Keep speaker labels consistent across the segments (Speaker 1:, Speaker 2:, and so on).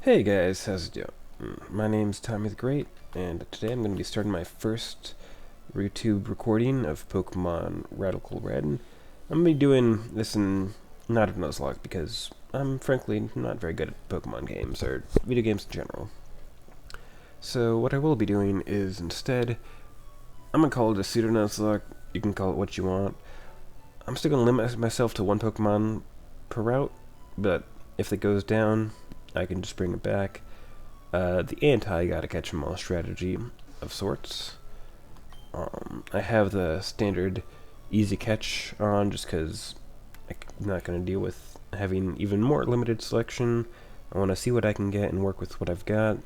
Speaker 1: Hey guys, how's it going? My name's Tommy the Great, and today I'm going to be starting my first YouTube recording of Pokemon Radical Red. I'm going to be doing this in not a Nuzlocke because I'm frankly not very good at Pokemon games, or video games in general. So what I will be doing is instead, I'm going to call it a PsudoNuzlock. You can call it what you want. I'm still going to limit myself to one Pokemon per route, but if it goes down, I can just bring it back. The anti-gotta catch 'em all strategy of sorts. I have the standard easy catch on just because I'm not going to deal with having even more limited selection. I want to see what I can get and work with what I've got.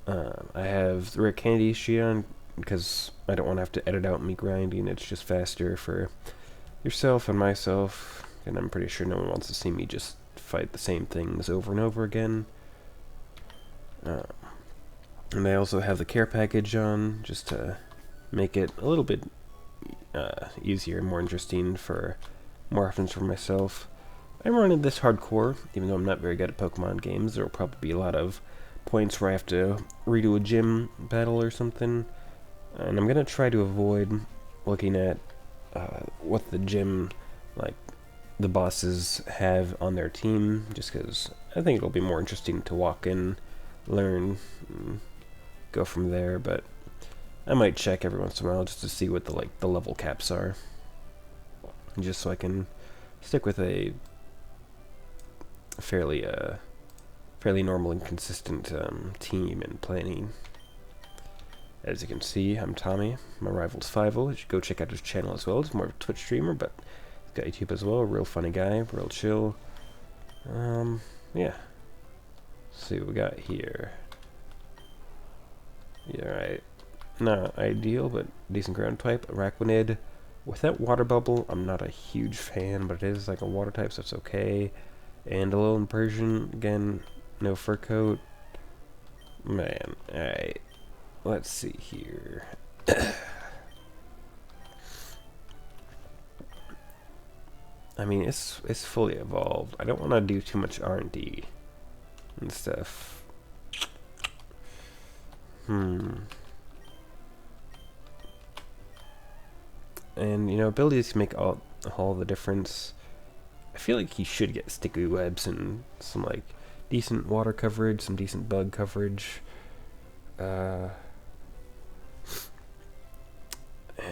Speaker 1: I have the rare candy sheet on because I don't want to have to edit out me grinding. It's just faster for yourself and myself, and I'm pretty sure no one wants to see me just fight the same things over and over again. And I also have the care package on just to make it a little bit easier and more interesting for more options for myself. I'm running this hardcore, even though I'm not very good at Pokemon games. There will probably be a lot of points where I have to redo a gym battle or something, and I'm gonna try to avoid looking at what the gym, like, the bosses have on their team, just because I think it'll be more interesting to walk in, learn, and go from there. But I might check every once in a while just to see what the level caps are, just so I can stick with a fairly normal and consistent team and planning. As you can see, I'm Tommy. My rival's Fivel. You should go check out his channel as well. He's more of a Twitch streamer, but got YouTube as well. Real funny guy, real chill. Yeah. Let's see what we got here. Yeah, right. Not ideal, but decent ground type. Araquanid. With that water bubble, I'm not a huge fan, but it is like a water type, so it's okay. And a little Persian, again, no fur coat. Man, alright. Let's see here. I mean, it's fully evolved. I don't want to do too much R&D and stuff. And, you know, abilities make all the difference. I feel like he should get sticky webs and some, like, decent water coverage, some decent bug coverage. And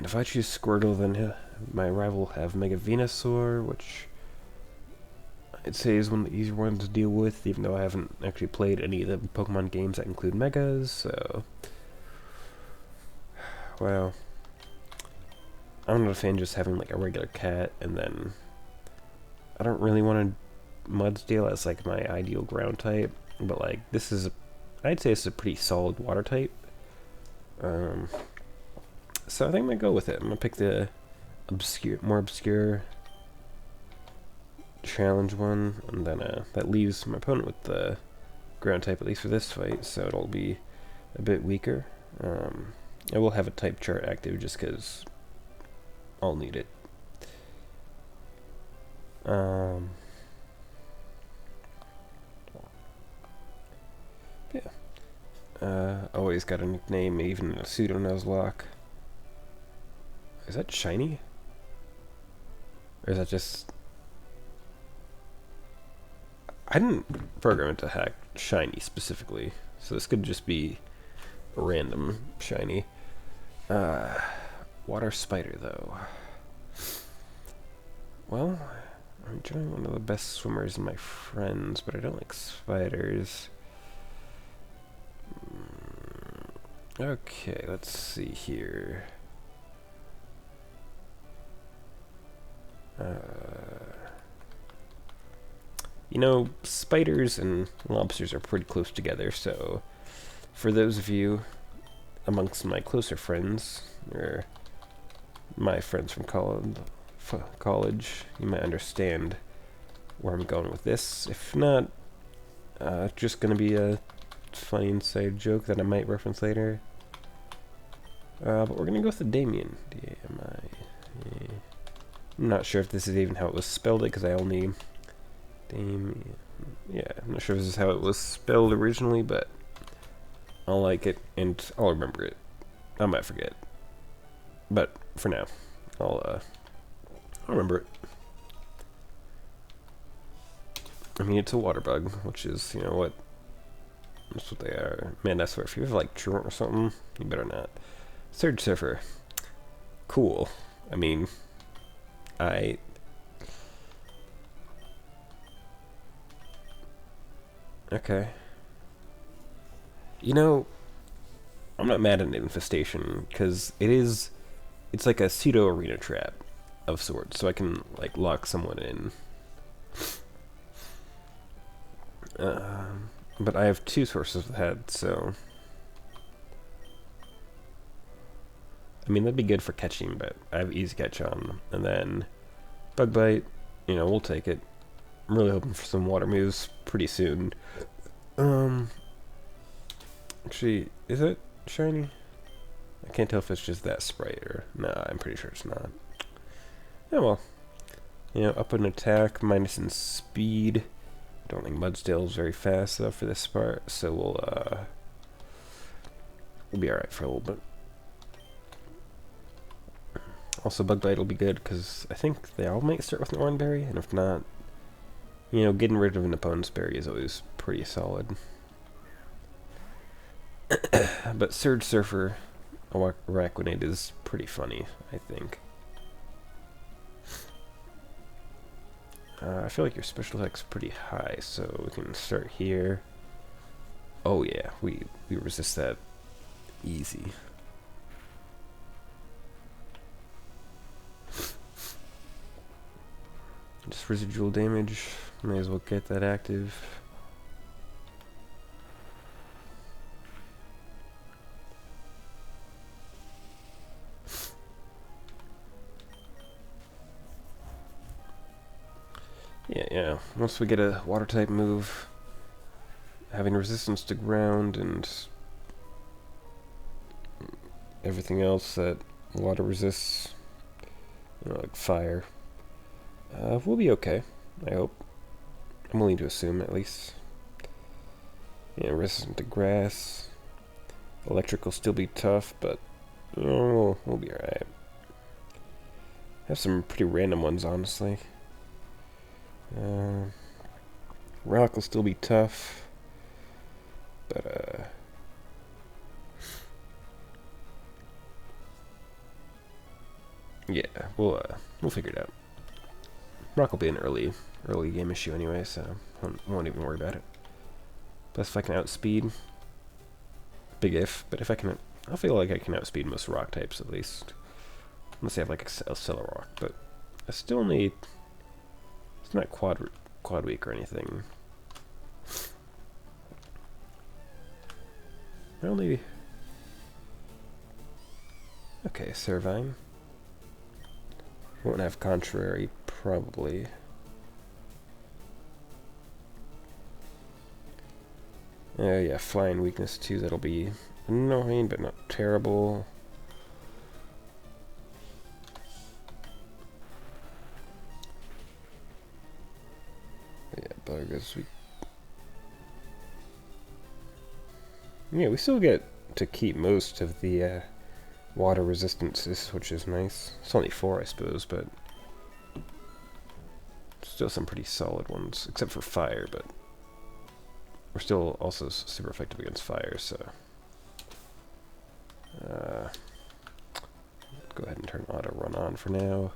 Speaker 1: if I choose Squirtle, then my rival will have Mega Venusaur, which I'd say is one of the easier ones to deal with, even though I haven't actually played any of the Pokemon games that include Megas, so... Well... I'm not a fan of just having, like, a regular cat, and then... I don't really want to Mudsteel as, like, my ideal ground type, but, like, this is I'd say it's a pretty solid water type. So I think I'm going to go with it. I'm going to pick the more obscure challenge one, and then that leaves my opponent with the ground type, at least for this fight, so it'll be a bit weaker. I will have a type chart active just because I'll need it. Yeah. Always got a nickname, even a PsudoNuzlock. Is that shiny? Or is that just... I didn't program it to hack shiny specifically, so this could just be a random shiny. Water spider, though. Well, I'm trying one of the best swimmers in my friends, but I don't like spiders. Okay, let's see here. You know, spiders and lobsters are pretty close together, so for those of you amongst my closer friends, or my friends from college, you might understand where I'm going with this. If not, just gonna be a funny inside joke that I might reference later. But we're gonna go with the Damien. I'm not sure if this is even how it was spelled, because I only... Damien... Yeah, I'm not sure if this is how it was spelled originally, but I'll like it, and I'll remember it. I might forget. But for now, I'll remember it. I mean, it's a water bug, which is, you know what? That's what they are. Man, I swear, if you have like truant or something, you better not. Surge Surfer. Cool. I mean, I... Okay. You know, I'm not mad at an infestation, because it's like a pseudo arena trap of sorts, so I can, like, lock someone in. But I have 2 sources of head, so... I mean, that'd be good for catching, but I have easy catch on. And then, Bug Bite, you know, we'll take it. I'm really hoping for some water moves pretty soon. Actually, is it shiny? I can't tell if it's just that sprite or... Nah, I'm pretty sure it's not. Yeah, well. You know, up in attack, minus in speed. I don't think Mudsdale's very fast, though, for this part, so we'll be alright for a little bit. Also, Bug Bite will be good, because I think they all might start with an Oran Berry, and if not, you know, getting rid of an opponent's berry is always pretty solid. But Surge Surfer Araquanid is pretty funny, I think. I feel like your special attack's pretty high, so we can start here. Oh yeah, we resist that easy. Just residual damage, may as well get that active. Yeah. Once we get a water type move, having resistance to ground and everything else that water resists, you know, like fire, we'll be okay, I hope. I'm willing to assume, at least. Yeah, resistant to grass. Electric will still be tough, but you know, we'll be alright. Have some pretty random ones, honestly. Rock will still be tough, but yeah, we'll figure it out. Rock will be an early game issue anyway, so won't even worry about it. Plus, if I can outspeed, big if, but if I can, I feel like I can outspeed most rock types at least. Unless I have like a Cellar Rock, but I still need. It's not quad weak or anything. Only. Okay, Servine. Won't have Contrary, probably. Yeah, Flying weakness too, that'll be annoying, but not terrible. Yeah, Bug is weak. Yeah, we still get to keep most of the water resistances, which is nice. It's only 4, I suppose, but still some pretty solid ones, except for fire, but we're still also super effective against fire, so go ahead and turn auto run on for now.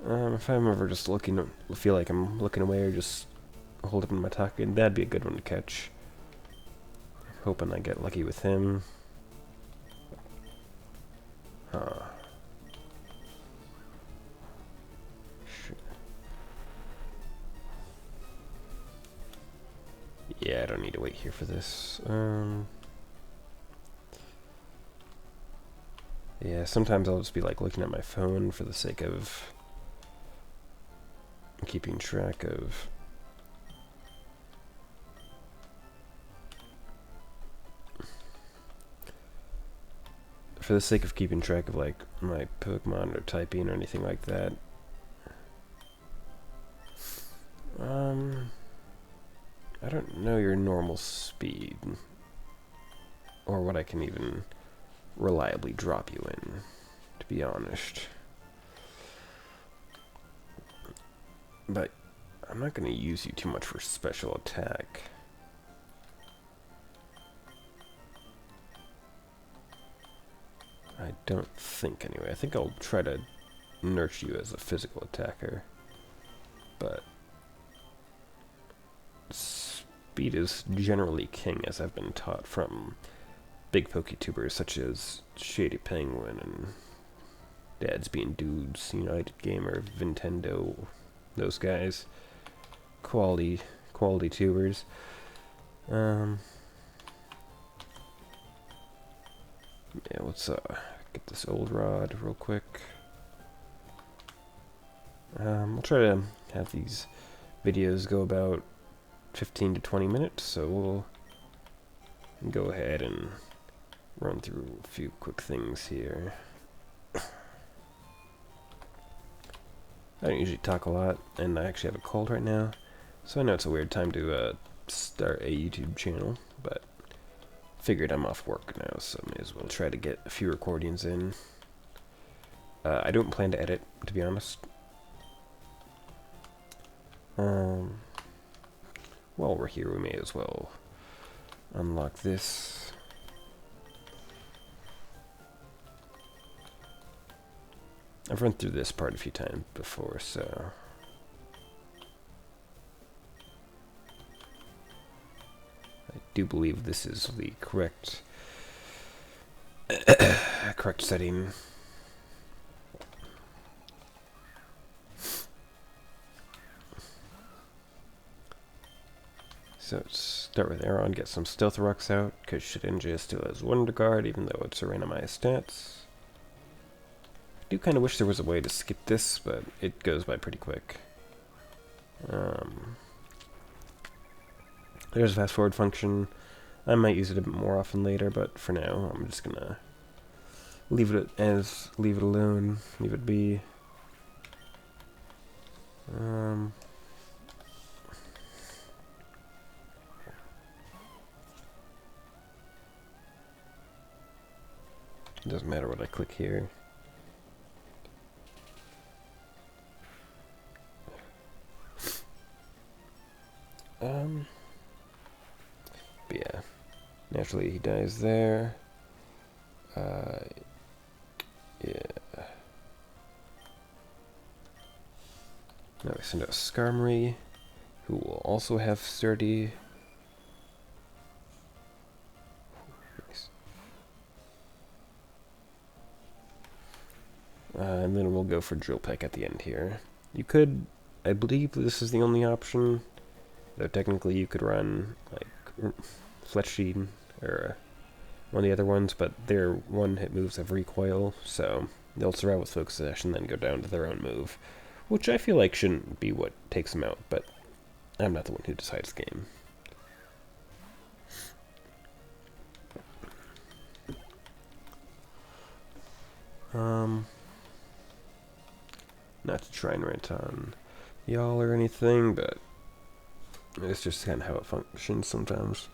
Speaker 1: If I'm ever just feel like I'm looking away or just hold up in my talking, that'd be a good one to catch. Hoping I get lucky with him. Yeah, I don't need to wait here for this. Yeah, sometimes I'll just be like looking at my phone for the sake of keeping track of like my Pokemon or typing or anything like that. I don't know your normal speed, or what I can even reliably drop you in, to be honest. But I'm not going to use you too much for special attack. I don't think, anyway. I think I'll try to nurture you as a physical attacker. But speed is generally king, as I've been taught from big PokeTubers such as Shady Penguin and Dads Being Dudes, United Gamer, Nintendo, those guys. Quality tubers. Yeah, let's get this old rod real quick. I'll try to have these videos go about 15 to 20 minutes, so we'll go ahead and run through a few quick things here. I don't usually talk a lot, and I actually have a cold right now, so I know it's a weird time to start a YouTube channel, but figured I'm off work now, so may as well try to get a few recordings in. I don't plan to edit, to be honest. While we're here, we may as well unlock this. I've run through this part a few times before, so I do believe this is the correct correct setting. So let's start with Aeron, get some Stealth Rocks out, because Shedinja still has Wonder Guard, even though it's a randomized stats. I do kind of wish there was a way to skip this, but it goes by pretty quick. There's a fast forward function. I might use it a bit more often later, but for now, I'm just gonna leave it alone, leave it be. It doesn't matter what I click here. But yeah, naturally he dies there. Yeah. Now we send out Skarmory, who will also have Sturdy. Nice. And then we'll go for Drill Peck at the end here. You could, I believe this is the only option, though technically you could run like Fletchseed or one of the other ones, but their one-hit moves have recoil, so they'll surround with Focus Sash and then go down to their own move, which I feel like shouldn't be what takes them out, but I'm not the one who decides the game. Not to try and rant on y'all or anything, but it's just kind of how it functions sometimes.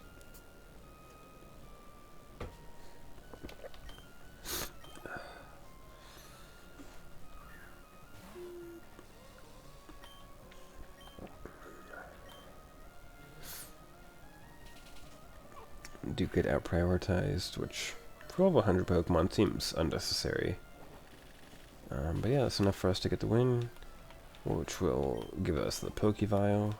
Speaker 1: Do get out prioritized, which for over 100 Pokemon seems unnecessary. But yeah, that's enough for us to get the win, which will give us the Pokevile,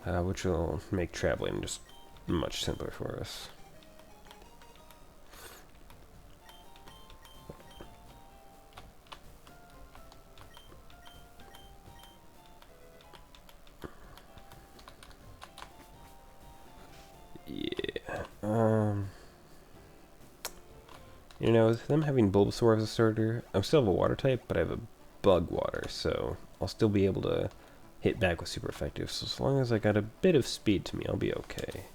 Speaker 1: which will make traveling just much simpler for us. You know, with them having Bulbasaur as a starter, I still have a water type, but I have a bug water, so I'll still be able to hit back with super effective. So as long as I got a bit of speed to me, I'll be okay.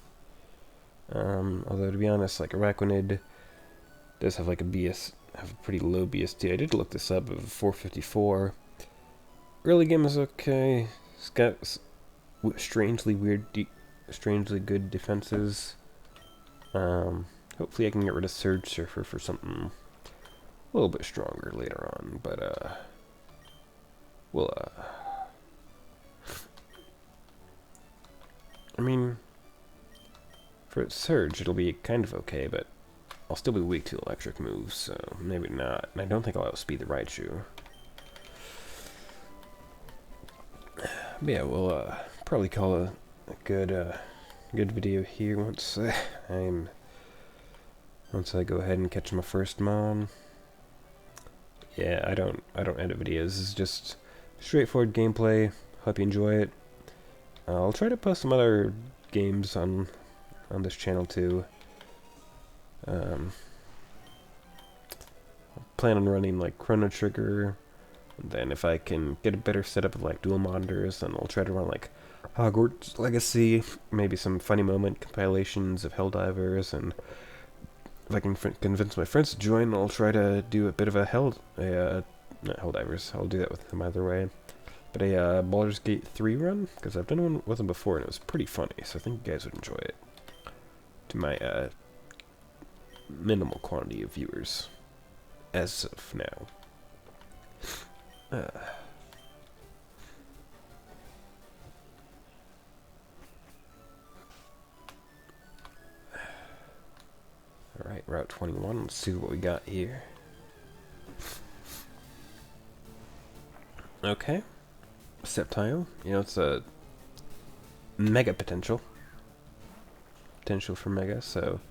Speaker 1: Although to be honest, like Araquanid does have like have a pretty low BST. I did look this up of 454. Early game is okay. strangely weird, strangely good defenses. Hopefully I can get rid of Surge Surfer for something a little bit stronger later on, but we'll I mean, for Surge it'll be kind of okay, but I'll still be weak to electric moves, so maybe not. And I don't think I'll outspeed the Raichu. But yeah, we'll probably call a good video here once once I go ahead and catch my first Mon. Yeah, I don't edit videos. It's just straightforward gameplay. Hope you enjoy it. I'll try to post some other games on this channel too. I plan on running like Chrono Trigger, and then if I can get a better setup of like dual monitors, then I'll try to run like Hogwarts Legacy, maybe some funny moment compilations of Helldivers, and if I can convince my friends to join, I'll try to do a bit of not Helldivers, I'll do that with them either way, but a Baldur's Gate 3 run, because I've done one with them before and it was pretty funny, so I think you guys would enjoy it. To my minimal quantity of viewers as of now. Alright, Route 21, let's see what we got here. Okay. Sceptile, you know, it's a mega potential. Potential for mega, so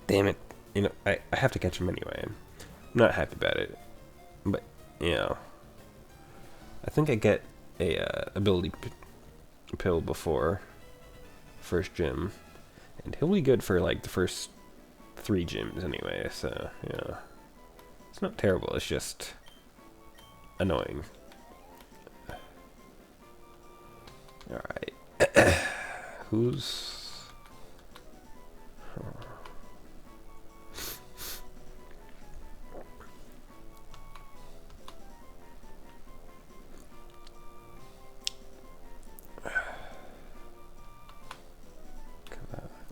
Speaker 1: damn it. You know, I have to catch him anyway. I'm not happy about it. But, you know, I think I get a ability pill before first gym. And he'll be good for, like, the first 3 gyms anyway, so, yeah. It's not terrible, it's just annoying. Alright. Who's...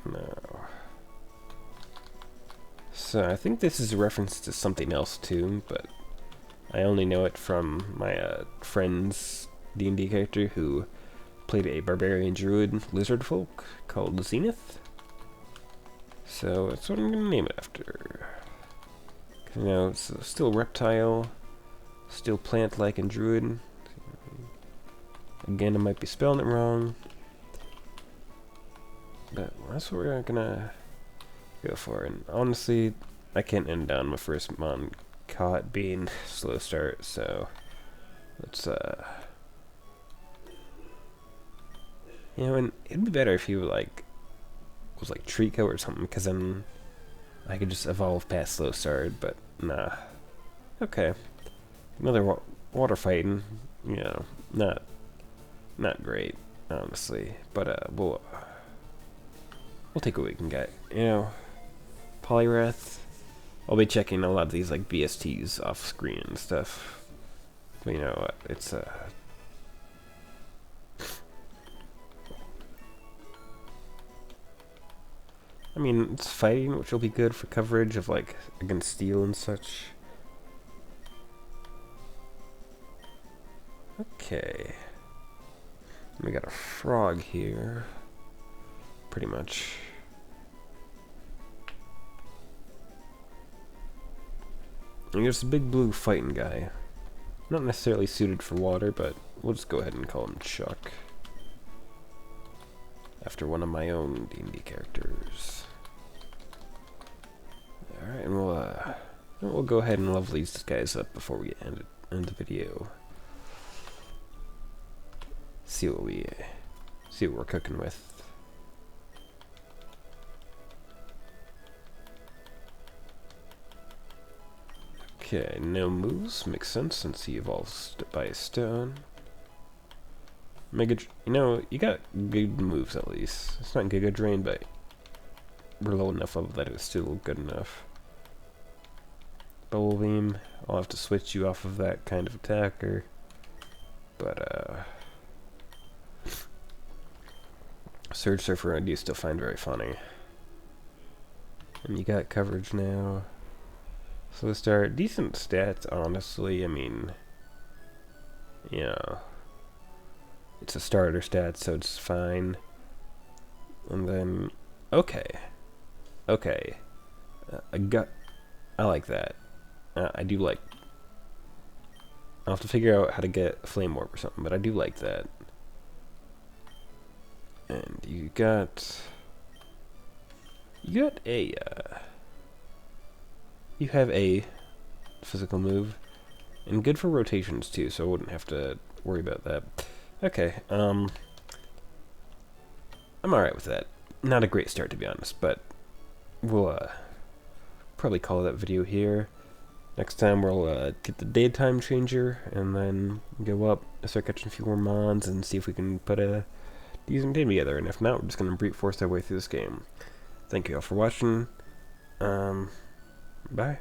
Speaker 1: No. So I think this is a reference to something else too, but I only know it from my friend's D&D character who played a barbarian druid lizard folk called Zenith. So that's what I'm gonna name it after. You know, it's still reptile, still plant-like and druid. Again, I might be spelling it wrong. But that's what we're gonna go for. And honestly, I can't end down my first Mon caught being slow start, so let's you know, and it'd be better if he was like Trico or something, because then I could just evolve past slow start, but nah. Okay. Another water fighting, you know, not great, honestly. But we'll take what we can get. You know, Poliwrath. I'll be checking a lot of these like BSTs off screen and stuff. But you know, it's I mean, it's fighting, which will be good for coverage of like against steel and such. Okay. We got a frog here. Pretty much. And there's a big blue fighting guy. Not necessarily suited for water, but we'll just go ahead and call him Chuck. After one of my own D&D characters. Alright, and we'll go ahead and level these guys up before we end the video. See what we're cooking with. Okay, no moves. Makes sense since he evolves by a stone. You know, you got good moves at least. It's not Giga Drain, but we're low enough level that it's still good enough. Bubble Beam. I'll have to switch you off of that kind of attacker. but Surge Surfer I do still find very funny. And you got coverage now. So start decent stats, honestly. I mean, you know, it's a starter stat, so it's fine. And then, okay, I like that. I do like. I'll have to figure out how to get a Flame Orb or something, but I do like that. And you got a, you have a physical move, and good for rotations too, so I wouldn't have to worry about that. Okay, I'm alright with that. Not a great start, to be honest, but we'll, probably call that video here. Next time we'll get the daytime changer, and then go up, start catching a few more mons, and see if we can put a decent team together. And if not, we're just going to brute force our way through this game. Thank you all for watching. Bye.